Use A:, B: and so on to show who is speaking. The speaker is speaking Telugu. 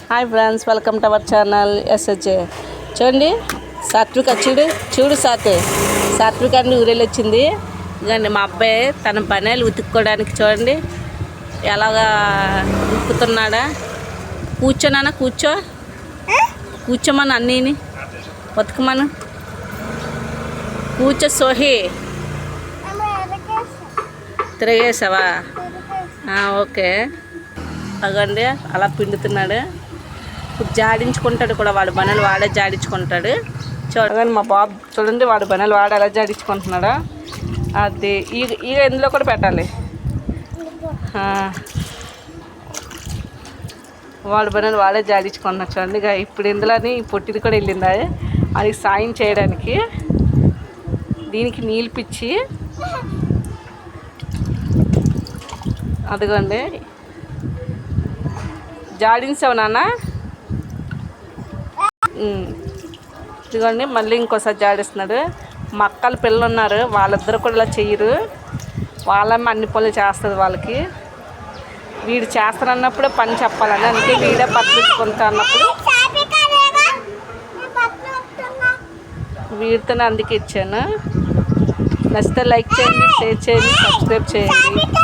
A: Hi friends, welcome to our channel SHA. చూడండి సాత్విక, చూడు సాత్విక అని ఊరేళ్ళు వచ్చింది. ఇదండి మా అబ్బాయి తన పనేలు ఉతుక్కోవడానికి. చూడండి ఎలాగా ఉతుకుతున్నాడా. కూర్చోనానా, కూర్చోమని అన్నీని ఉతకమను. కూర్చో సోహి. తిరిగేసావా? ఓకే. అగండి అలా పిండుతున్నాడు. ఇప్పుడు జాడించుకుంటాడు కూడా, వాడి పనులు వాడే జాడించుకుంటాడు. చూడగానే మా బాబు చూడండి, వాడి పనులు వాడు ఎలా జాడించుకుంటున్నాడా. అది ఈగ ఇందులో కూడా పెట్టాలి. వాడి పనులు వాడే జాడించుకుంటున్నాడు. చూడండి ఇక ఇప్పుడు ఇందులోని పొట్టిది కూడా వెళ్ళిందా అది సాయం చేయడానికి. దీనికి నీళ్ళు పిచ్చి అదిగోండి జాడించావు నాన్న. ఇదిగోండి మళ్ళీ ఇంకోసారి జాడిస్తున్నాడు. మా అక్కల పిల్లలు ఉన్నారు, వాళ్ళిద్దరు కూడా ఇలా చెయ్యరు. వాళ్ళమ్మ అన్ని పనులు చేస్తుంది వాళ్ళకి. వీడు చేస్తానన్నప్పుడే పని చెప్పాలని, అందుకే వీడే పట్టించుకుంటా అన్నప్పుడు వీడితోనే అందుకే ఇచ్చాను. నచ్చితే లైక్ చేయండి, షేర్ చేయండి, సబ్స్క్రైబ్ చేయండి.